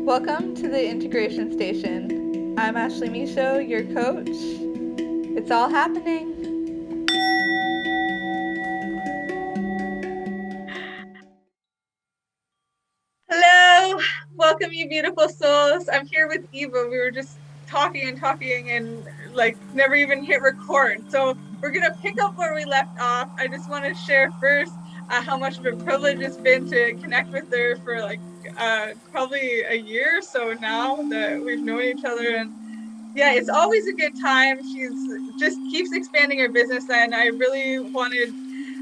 Welcome to the Integration Station. I'm Ashley Michaud, your coach. It's all happening. Hello, welcome you beautiful souls. I'm here with Eva. We were just talking and never even hit record. So we're gonna pick up where we left off. I just want to share first how much of a privilege it's been to connect with her for probably a year or so now that we've known each other. And yeah, it's always a good time. She's just keeps expanding her business, and I really wanted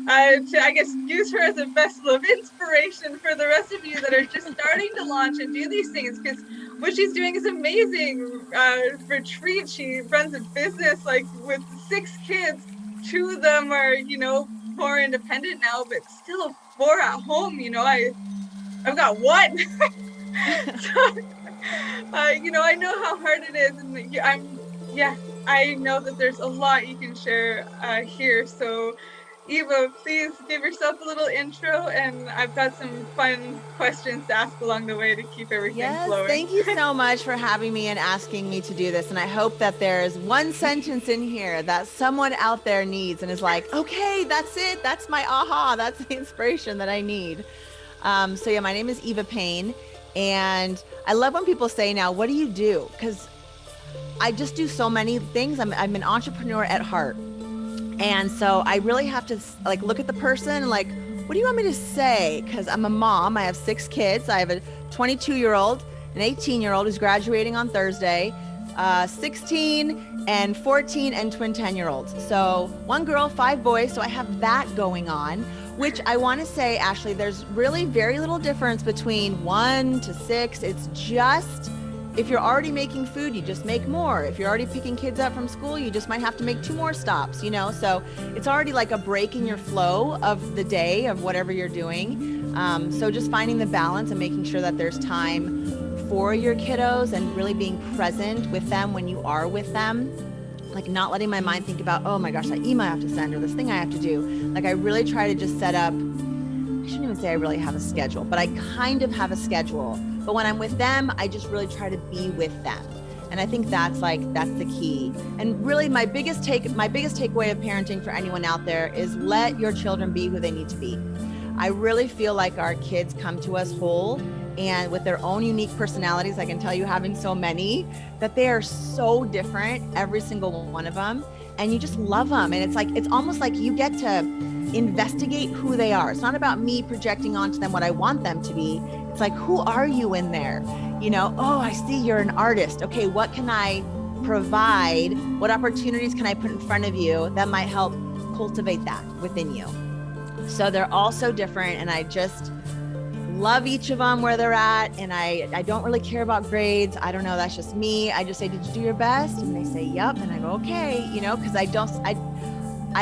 to, I guess, use her as a vessel of inspiration for the rest of you that are just starting to launch and do these things, because what she's doing is amazing. Retreat, she runs a business with 6 kids. 2 of them are, more independent now, but still 4 at home. I've got 1. So, I know how hard it is, and I know that there's a lot you can share here. So Eva, please give yourself a little intro, and I've got some fun questions to ask along the way to keep everything flowing. Thank you so much for having me and asking me to do this. And I hope that there's one sentence in here that someone out there needs and is like, okay, that's it. That's my aha. That's the inspiration that I need. My name is Eva Payne. And I love when people say now, what do you do? Because I just do so many things. I'm an entrepreneur at heart. And so I really have to look at the person and what do you want me to say? Because I'm a mom. I have 6 kids. I have a 22-year-old, an 18-year-old who's graduating on Thursday, 16 and 14 and twin 10-year-olds. So 1 girl, 5 boys. So I have that going on, which I want to say, Ashley, there's really very little difference between 1 to 6. It's just, if you're already making food, you just make more. If you're already picking kids up from school, you just might have to make 2 more stops, So it's already like a break in your flow of the day of whatever you're doing. So just finding the balance and making sure that there's time for your kiddos and really being present with them when you are with them. Not letting my mind think about, oh my gosh, that email I have to send or this thing I have to do. I really try to just set up, I shouldn't even say I really have a schedule, but I kind of have a schedule. But when I'm with them, I just really try to be with them. And I think that's the key. And really my biggest takeaway of parenting for anyone out there is let your children be who they need to be. I really feel like our kids come to us whole and with their own unique personalities. I can tell you, having so many, that they are so different, every single one of them. And you just love them. And it's almost like you get to investigate who they are. It's not about me projecting onto them what I want them to be. It's who are you in there? Oh, I see you're an artist. Okay, what can I provide? What opportunities can I put in front of you that might help cultivate that within you? So they're all so different, and I just love each of them where they're at. And I don't really care about grades. I don't know, that's just me. I just say, did you do your best? And they say, yep. And I go, okay, because I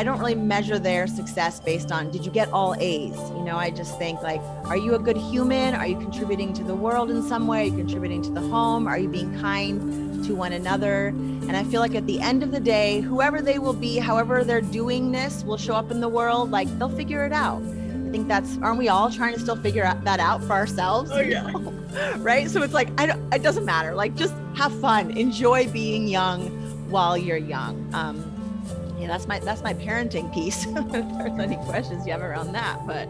don't really measure their success based on, did you get all A's? I just think are you a good human? Are you contributing to the world in some way? Are you contributing to the home? Are you being kind to one another? And I feel like at the end of the day, whoever they will be, however their doingness will show up in the world, they'll figure it out. I think aren't we all trying to still figure that out for ourselves? Oh yeah. Right? So it's it doesn't matter. Just have fun, enjoy being young while you're young. That's my parenting piece. If there's any questions you have around that, but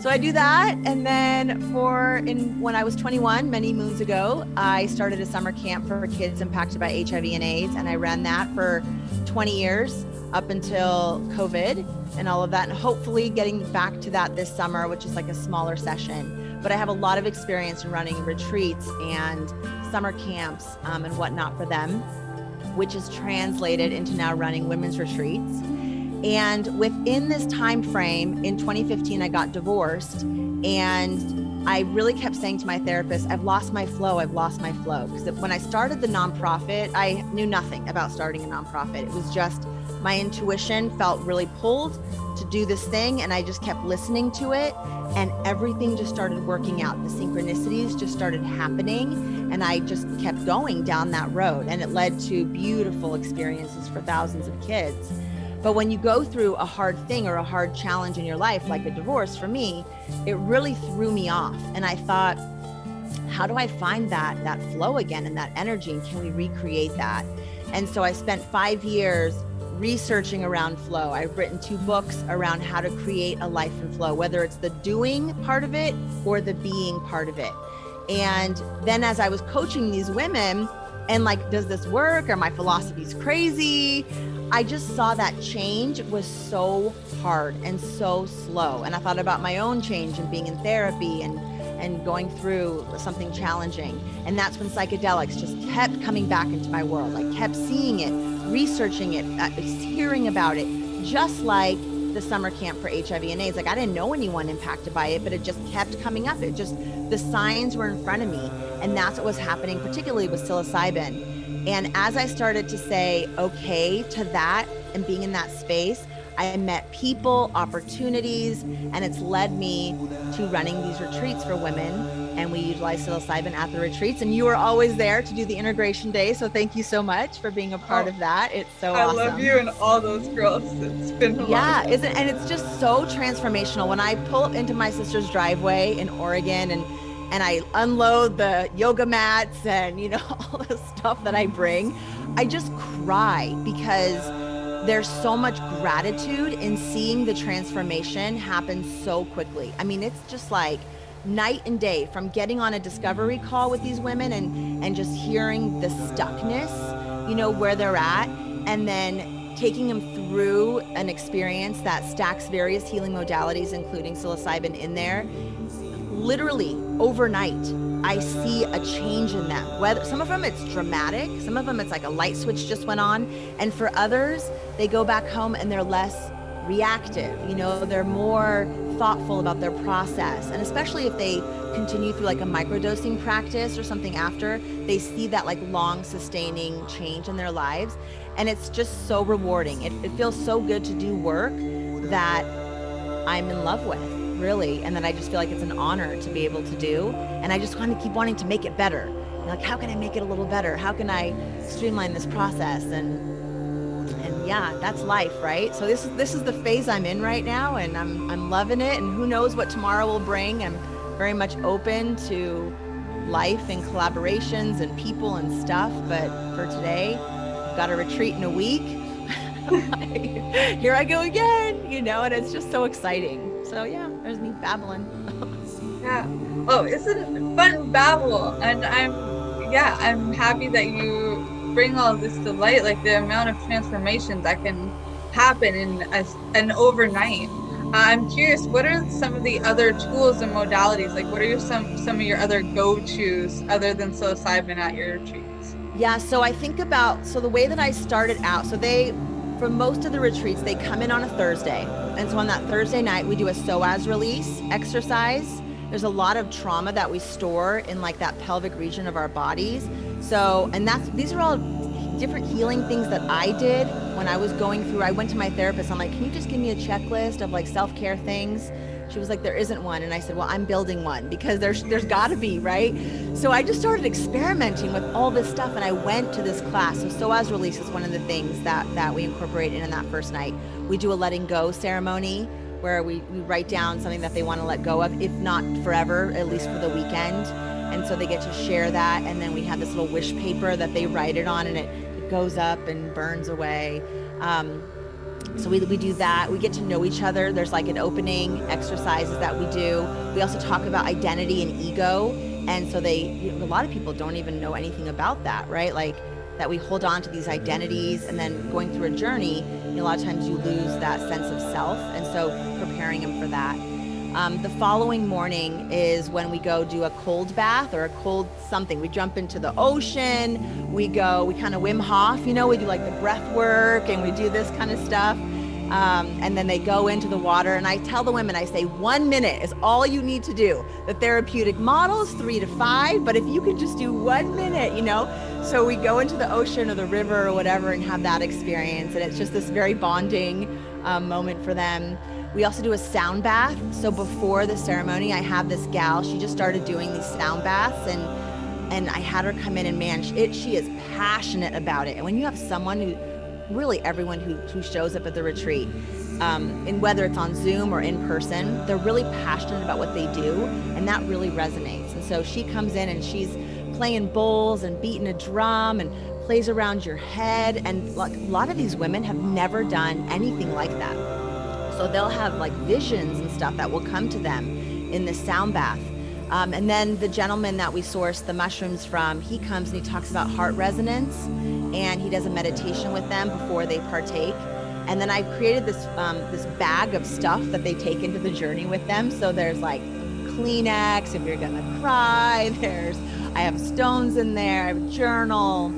so I do that. And then when I was 21, many moons ago, I started a summer camp for kids impacted by HIV and AIDS, and I ran that for 20 years up until COVID and all of that, and hopefully getting back to that this summer, which is a smaller session. But I have a lot of experience in running retreats and summer camps and whatnot for them, which is translated into now running women's retreats. And within this time frame, in 2015, I got divorced, and I really kept saying to my therapist, I've lost my flow. Because when I started the nonprofit, I knew nothing about starting a nonprofit. It was just my intuition felt really pulled to do this thing, and I just kept listening to it, and everything just started working out. The synchronicities just started happening, and I just kept going down that road, and it led to beautiful experiences for thousands of kids. But when you go through a hard thing or a hard challenge in your life, like a divorce for me, it really threw me off. And I thought, how do I find that flow again and that energy, and can we recreate that? And so I spent 5 years researching around flow. I've written 2 books around how to create a life in flow, whether it's the doing part of it or the being part of it. And then as I was coaching these women and like, does this work? Or my philosophy's crazy? I just saw that change was so hard and so slow. And I thought about my own change and being in therapy and going through something challenging. And that's when psychedelics just kept coming back into my world. I kept seeing it, researching it, hearing about it, just like the summer camp for HIV and AIDS. Like, I didn't know anyone impacted by it, but it just kept coming up. It just, the signs were in front of me. And that's what was happening, particularly with psilocybin. And as I started to say okay to that and being in that space, I met people, opportunities, and it's led me to running these retreats for women. And we utilize psilocybin at the retreats. And you were always there to do the integration day. So thank you so much for being a part of that. It's so awesome. I love you and all those girls. It's been a yeah, isn't, and it's just so transformational. When I pull up into my sister's driveway in Oregon and I unload the yoga mats and, you know, all the stuff that I bring, I just cry because there's so much gratitude in seeing the transformation happen so quickly. I mean, it's just like night and day, from getting on a discovery call with these women and just hearing the stuckness, you know, where they're at, and then taking them through an experience that stacks various healing modalities, including psilocybin in there. Literally overnight, I see a change in them. Whether some of them it's dramatic, some of them it's like a light switch just went on, and for others, they go back home and they're less reactive. You know, they're more thoughtful about their process, and especially if they continue through like a microdosing practice or something after, they see that like long sustaining change in their lives, and it's just so rewarding. It feels so good to do work that I'm in love with, really, and then I just feel like it's an honor to be able to do, and I just want to keep wanting to make it better. You know, like, how can I make it a little better? How can I streamline this process? And yeah, that's life, right? So this is the phase I'm in right now, and I'm loving it, and who knows what tomorrow will bring. I'm very much open to life and collaborations and people and stuff, but for today, I've got a retreat in a week. Here I go again, you know, and it's just so exciting. So yeah, there's me babbling. Yeah. Oh, isn't it fun babble? And I'm happy that you bring all this to light, like the amount of transformations that can happen in an overnight. I'm curious, what are some of the other tools and modalities? Like, what are some of your other go-tos other than psilocybin at your retreats? Yeah, so I think about, so the way that I started out, so for most of the retreats, they come in on a Thursday. And so on that Thursday night, we do a psoas release exercise. There's a lot of trauma that we store in like that pelvic region of our bodies. So, and these are all different healing things that I did when I was going through. I went to my therapist. I'm like, can you just give me a checklist of like self-care things? She was like, there isn't one. And I said, well, I'm building one, because there's gotta be, right? So I just started experimenting with all this stuff, and I went to this class. So psoas release is one of the things that we incorporate in that first night. We do a letting go ceremony where we write down something that they want to let go of, if not forever, at least for the weekend. And so they get to share that. And then we have this little wish paper that they write it on, and it goes up and burns away. So we do that. We get to know each other. There's like an opening exercises that we do. We also talk about identity and ego. And so a lot of people don't even know anything about that, right? Like that we hold on to these identities, and then going through a journey, a lot of times you lose that sense of self. And so preparing them for that. The following morning is when we go do a cold bath or a cold something. We jump into the ocean, we kind of Wim Hof, you know, we do like the breath work and we do this kind of stuff. And then they go into the water, and I tell the women, I say 1 minute is all you need to do. The therapeutic model is 3 to 5, but if you can just do 1 minute, you know. So we go into the ocean or the river or whatever and have that experience, and it's just this very bonding moment for them. We also do a sound bath. So before the ceremony, I have this gal, she just started doing these sound baths, and I had her come in, and man, she is passionate about it. And when you have someone who, really everyone who shows up at the retreat and whether it's on Zoom or in person, they're really passionate about what they do, and that really resonates. And so she comes in and she's playing bowls and beating a drum and plays around your head. And a lot of these women have never done anything like that. So they'll have like visions and stuff that will come to them in this sound bath. And then the gentleman that we source the mushrooms from, he comes and he talks about heart resonance, and he does a meditation with them before they partake. And then I've created this this bag of stuff that they take into the journey with them. So there's like Kleenex if you're gonna cry. I have stones in there. I have a journal.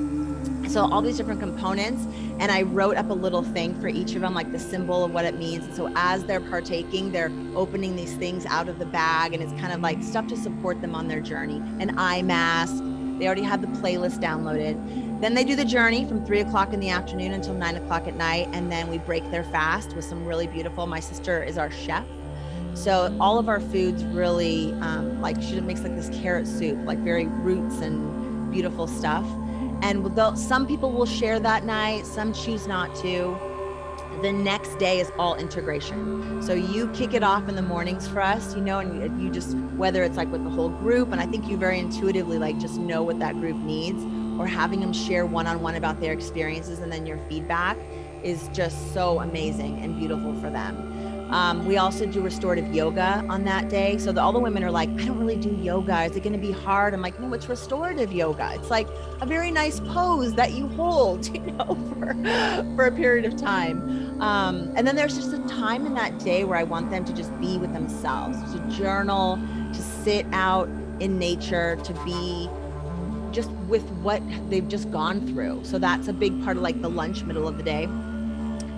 So all these different components, and I wrote up a little thing for each of them, like the symbol of what it means. And so as they're partaking, they're opening these things out of the bag, and it's kind of like stuff to support them on their journey. An eye mask. They already have the playlist downloaded. Then they do the journey from 3 o'clock in the afternoon until 9 o'clock at night. And then we break their fast with some really beautiful, my sister is our chef. So all of our foods really, like she makes like this carrot soup, like very roots and beautiful stuff. And some people will share that night, some choose not to. The next day is all integration. So you kick it off in the mornings for us, and you just, whether it's like with the whole group, and I think you very intuitively like just know what that group needs, or having them share one-on-one about their experiences, and then your feedback is just so amazing and beautiful for them. We also do restorative yoga on that day. So all the women are like, I don't really do yoga. Is it going to be hard? I'm like, no, it's restorative yoga. It's like a very nice pose that you hold, for a period of time. And then there's just a time in that day where I want them to just be with themselves, to journal, to sit out in nature, to be just with what they've just gone through. So that's a big part of like the lunch middle of the day.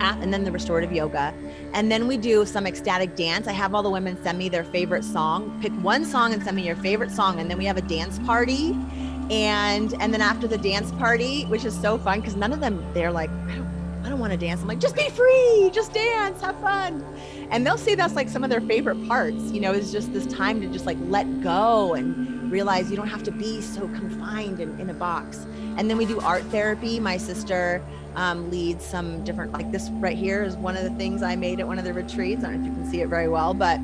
And then the restorative yoga. And then we do some ecstatic dance. I have all the women send me their favorite song. Pick one song and send me your favorite song. And then we have a dance party. And then after the dance party, which is so fun, because none of them, they're like, I don't want to dance. I'm like, just be free, just dance, have fun. And they'll say that's like some of their favorite parts, is just this time to just like let go and realize you don't have to be so confined in a box. And then we do art therapy. My sister leads some different, like this right here is one of the things I made at one of the retreats. I don't know if you can see it very well, but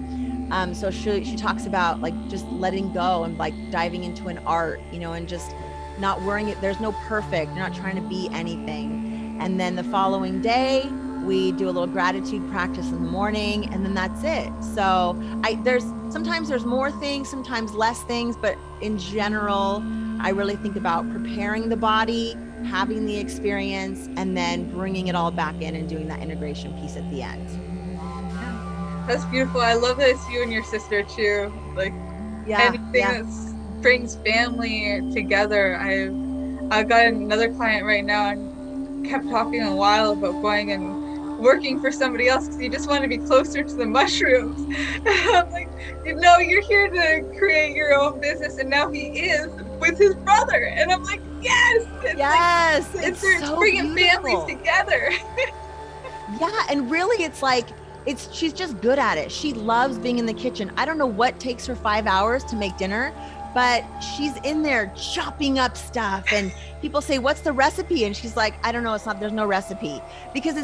so she talks about like just letting go and like diving into an art, and just not worrying it. There's no perfect, you're not trying to be anything. And then the following day, we do a little gratitude practice in the morning, and then that's it. So sometimes there's more things, sometimes less things, but in general, I really think about preparing the body, having the experience, and then bringing it all back in and doing that integration piece at the end. That's beautiful. I love that it's you and your sister too. Like anything that brings family together. I've got another client right now and kept talking a while about going and working for somebody else because you just want to be closer to the mushrooms. I'm like, you're here to create your own business, and now he is with his brother, and I'm like, yes, it's so bringing beautiful families together. Yeah, and really, it's like she's just good at it. She loves being in the kitchen. I don't know what takes her 5 hours to make dinner, but she's in there chopping up stuff, and people say, what's the recipe? And she's like, I don't know. There's no recipe, because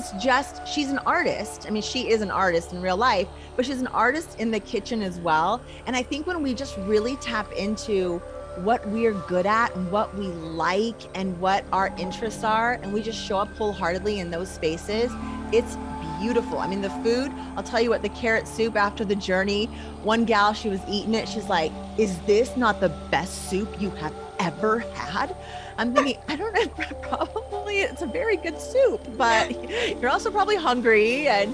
she's an artist. I mean, she is an artist in real life, but she's an artist in the kitchen as well. And I think when we just really tap into what we're good at and what we like and what our interests are, and we just show up wholeheartedly in those spaces, it's beautiful. I mean, the food, I'll tell you what, the carrot soup after the journey, one gal, she was eating it. She's like, is this not the best soup you have ever had? I'm thinking, I don't know, probably it's a very good soup, but you're also probably hungry, and,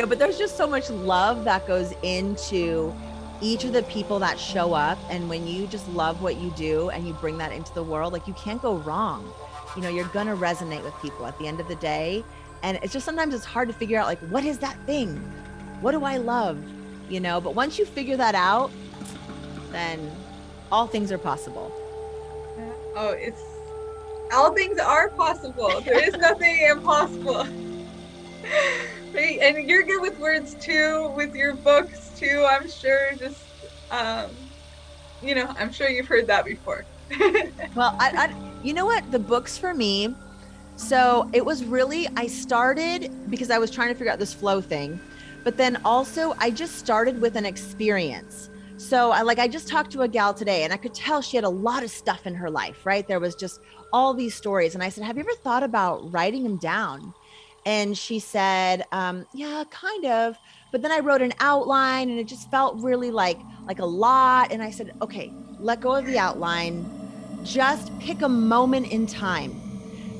but there's just so much love that goes into each of the people that show up. And when you just love what you do and you bring that into the world, like you can't go wrong. You're going to resonate with people at the end of the day. And it's just, sometimes it's hard to figure out, like, what is that thing? What do I love? But once you figure that out, then all things are possible. Oh, all things are possible. There is nothing impossible. And you're good with words too, with your books too, I'm sure. Just, I'm sure you've heard that before. Well, you know what? The books for me, So it was really, I started because I was trying to figure out this flow thing, but then also I just started with an experience. So I just talked to a gal today and I could tell she had a lot of stuff in her life, right? There was just all these stories. And I said, have you ever thought about writing them down? And she said, yeah, kind of. But then I wrote an outline and it just felt really like a lot. And I said, okay, let go of the outline. Just pick a moment in time,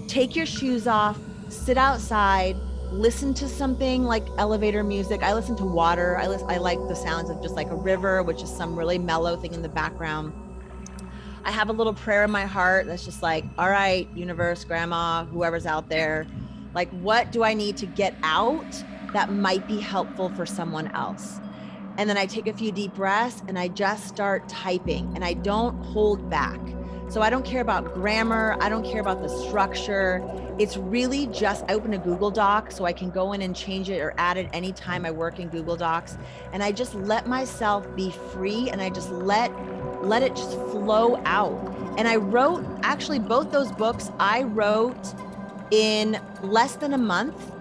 take your shoes off, sit outside, listen to something like elevator music. I listen to water. I like the sounds of just like a river, which is some really mellow thing in the background. I have a little prayer in my heart that's just like, all right, universe, grandma, whoever's out there, like, what do I need to get out that might be helpful for someone else? And then I take a few deep breaths and I just start typing and I don't hold back. So I don't care about grammar. I don't care about the structure. It's really just, I open a Google Doc so I can go in and change it or add it anytime I work in Google Docs. And I just let myself be free and I just let it just flow out. And I wrote, actually both those books I wrote in less than a month.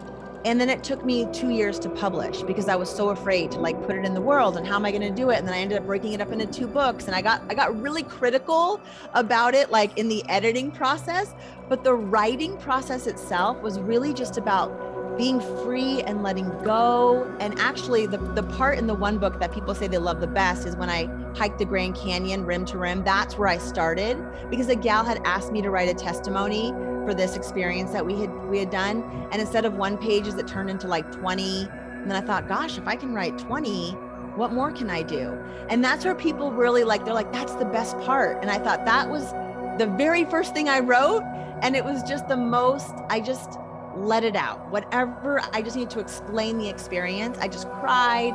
And then it took me 2 years to publish because I was so afraid to like put it in the world and how am I going to do it? And then I ended up breaking it up into 2 books and I got really critical about it, like in the editing process, but the writing process itself was really just about being free and letting go. And actually the part in the one book that people say they love the best is when I hiked the Grand Canyon rim to rim. That's where I started because a gal had asked me to write a testimony for this experience that we had done. And instead of 1 page, it turned into like 20. And then I thought, gosh, if I can write 20, what more can I do? And that's where people really they're like, that's the best part. And I thought that was the very first thing I wrote. And it was just the most, I just let it out. Whatever, I just need to explain the experience. I just cried.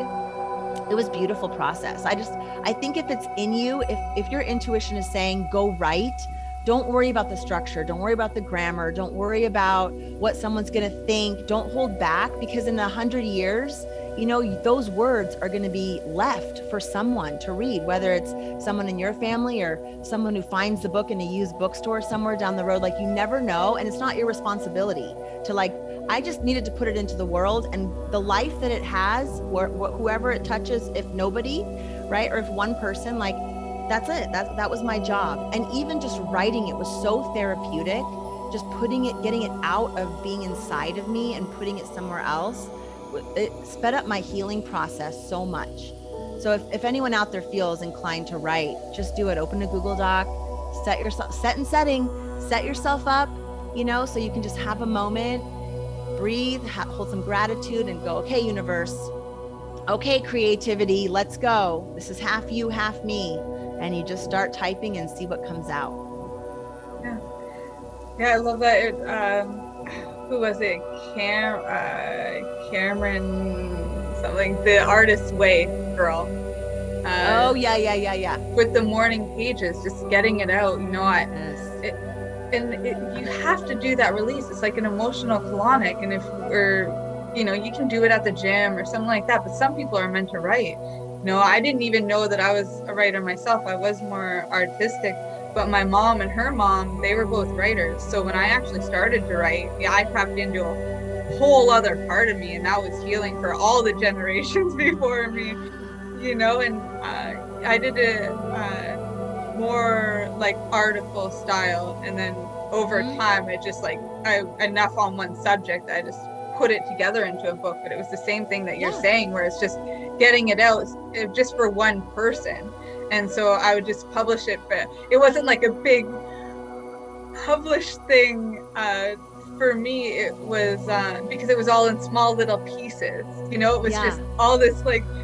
It was a beautiful process. I think if it's in you, if your intuition is saying, go write, don't worry about the structure. Don't worry about the grammar. Don't worry about what someone's going to think. Don't hold back because in 100 years, those words are going to be left for someone to read, whether it's someone in your family or someone who finds the book in a used bookstore somewhere down the road. Like, you never know. And it's not your responsibility to I just needed to put it into the world, and the life that it has, whoever it touches, if nobody, right? Or if one person, that's it. That was my job. And even just writing it was so therapeutic, just getting it out of being inside of me and putting it somewhere else. It sped up my healing process so much. So if anyone out there feels inclined to write, just do it. Open a Google Doc, set yourself up, so you can just have a moment, breathe, hold some gratitude and go, okay, universe, okay, creativity, let's go. This is half you, half me. And you just start typing and see what comes out. Yeah, I love that. Who was it? Cameron something, the Artist's Way girl. Oh yeah. With the morning pages, just getting it out. You have to do that release. It's like an emotional colonic, and you can do it at the gym or something like that. But some people are meant to write. I didn't even know that I was a writer myself. I was more artistic, but my mom and her mom, they were both writers. So when I actually started to write, I tapped into a whole other part of me, and that was healing for all the generations before me, and I did a more like article style. And then over time, I just enough on one subject, I just put it together into a book. But it was the same thing that you're saying, where it's just getting it out just for one person. And so I would just publish it, but it wasn't like a big published thing. For me, it was because it was all in small little pieces. It was just all this,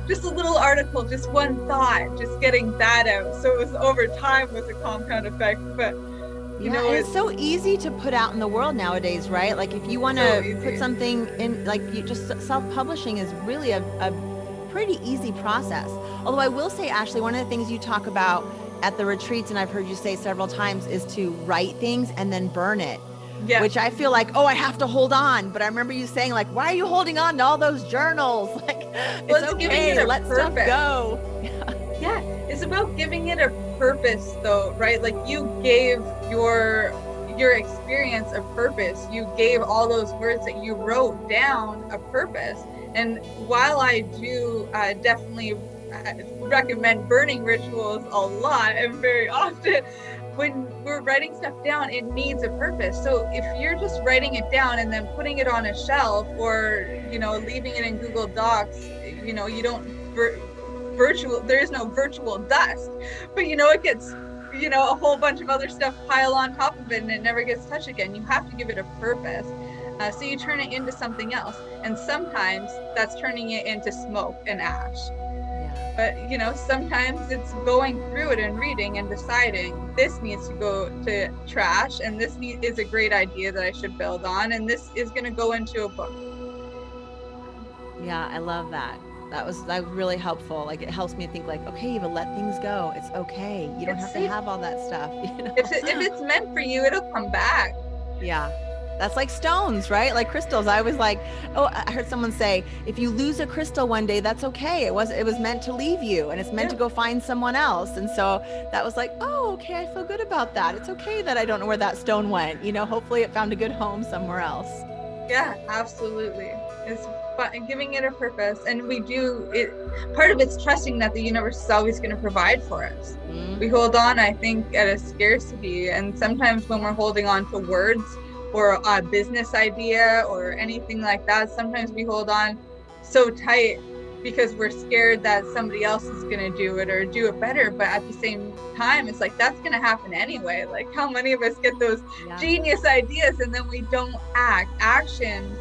just a little article, just one thought, just getting that out. So it was over time with a compound effect. But it's so easy to put out in the world nowadays, right? Like, if you want to put something in, you just self-publishing is really a pretty easy process. Although I will say, Ashley, one of the things you talk about at the retreats, and I've heard you say several times, is to write things and then burn it. Yeah. Which I feel like, I have to hold on. But I remember you saying, why are you holding on to all those journals? It's okay, let stuff go. Yeah, it's about giving it a purpose, though, right? You gave your experience a purpose. You gave all those words that you wrote down a purpose. And while I do definitely recommend burning rituals a lot and very often, when we're writing stuff down, it needs a purpose. So if you're just writing it down and then putting it on a shelf, or leaving it in Google Docs, you don't virtual there is no virtual dust, but it gets a whole bunch of other stuff pile on top of it and it never gets touched again. You have to give it a purpose. So you turn it into something else, and sometimes that's turning it into smoke and ash. But sometimes it's going through it and reading and deciding this needs to go to trash, and this is a great idea that I should build on, and this is going to go into a book. Yeah, I love that. That was really helpful. Like, it helps me think like, okay, Eva, let things go. It's okay. You don't have to have all that stuff. If it's meant for you, it'll come back. Yeah. That's like stones, right? Like crystals. I was like, oh, I heard someone say, if you lose a crystal one day, that's okay. It was meant to leave you, and it's meant to go find someone else. And so that was like, oh, okay, I feel good about that. It's okay that I don't know where that stone went. Hopefully it found a good home somewhere else. Yeah, absolutely. It's giving it a purpose. And we do it. Part of it's trusting that the universe is always going to provide for us. Mm-hmm. We hold on, I think, at a scarcity. And sometimes when we're holding on to words or a business idea or anything like that, sometimes we hold on so tight because we're scared that somebody else is going to do it or do it better. But at the same time, it's like, that's going to happen anyway. Like, how many of us get those genius ideas and then we don't act? Action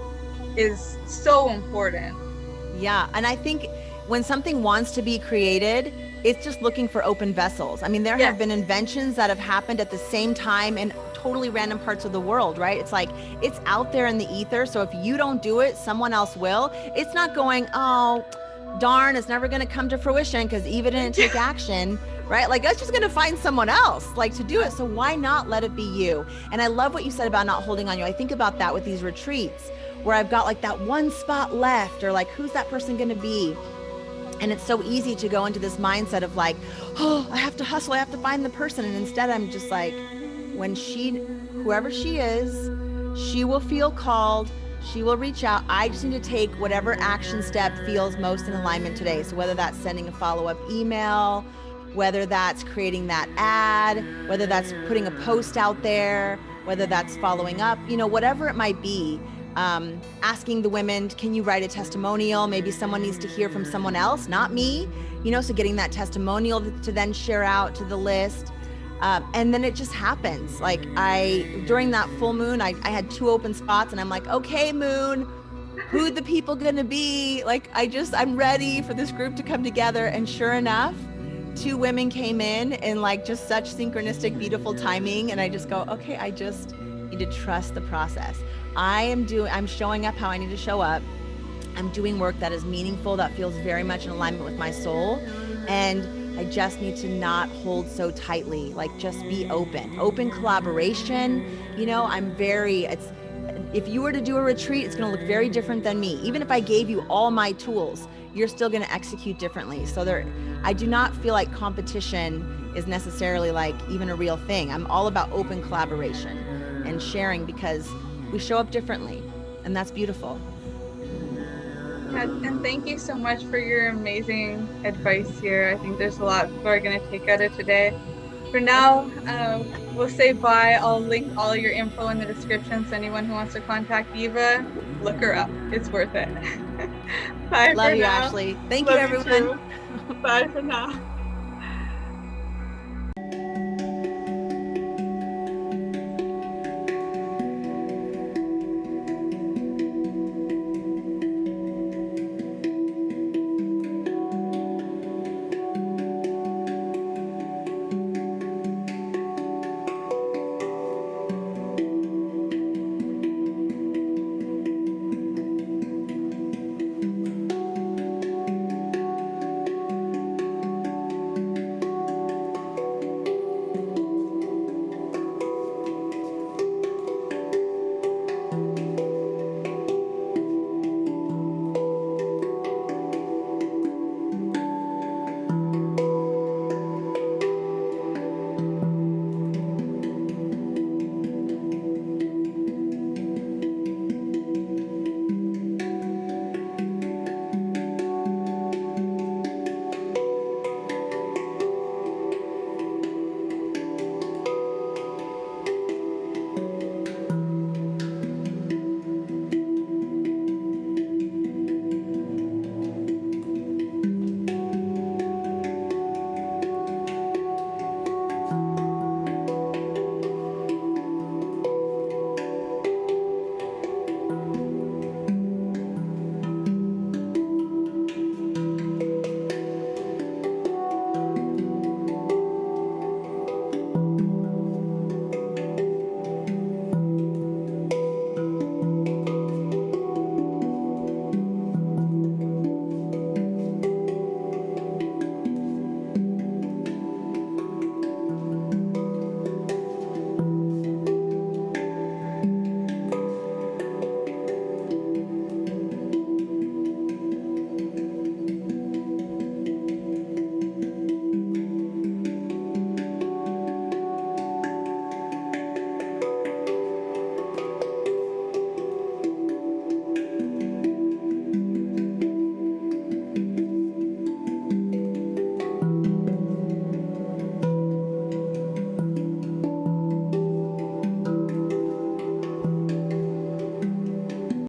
is so important. Yeah. And I think when something wants to be created, it's just looking for open vessels. I mean, there have been inventions that have happened at the same time in totally random parts of the world, right? It's like, it's out there in the ether. So if you don't do it, someone else will. It's not going, oh, darn, it's never going to come to fruition because Eva didn't take action, right? Like, that's just going to find someone else like to do it. So why not let it be you? And I love what you said about not holding on you. I think about that with these retreats where I've got like that one spot left, or like, who's that person going to be? And it's so easy to go into this mindset of like, oh, I have to hustle, I have to find the person. And instead I'm just like, when whoever she is, she will feel called, she will reach out. I just need to take whatever action step feels most in alignment today. So whether that's sending a follow-up email, whether that's creating that ad, whether that's putting a post out there, whether that's following up, whatever it might be. Asking the women, can you write a testimonial? Maybe someone needs to hear from someone else, not me, so getting that testimonial to then share out to the list. And then it just happens. Like during that full moon, I had 2 open spots and I'm like, okay, moon, who the people gonna be? Like, I'm ready for this group to come together. And sure enough, 2 women came in like just such synchronistic, beautiful timing. And I just go, okay, I just need to trust the process. I'm showing up how I need to show up. I'm doing work that is meaningful, that feels very much in alignment with my soul. And I just need to not hold so tightly, like just be open collaboration. If you were to do a retreat, it's going to look very different than me. Even if I gave you all my tools, you're still going to execute differently. So I do not feel like competition is necessarily like even a real thing. I'm all about open collaboration and sharing because we show up differently, and that's beautiful. And thank you so much for your amazing advice here. I think there's a lot people are going to take out of today. For now, we'll say bye. I'll link all your info in the description, so anyone who wants to contact Eva, look her up. It's worth it. Bye. Love you, Ashley. Thank you, everyone. Bye for now.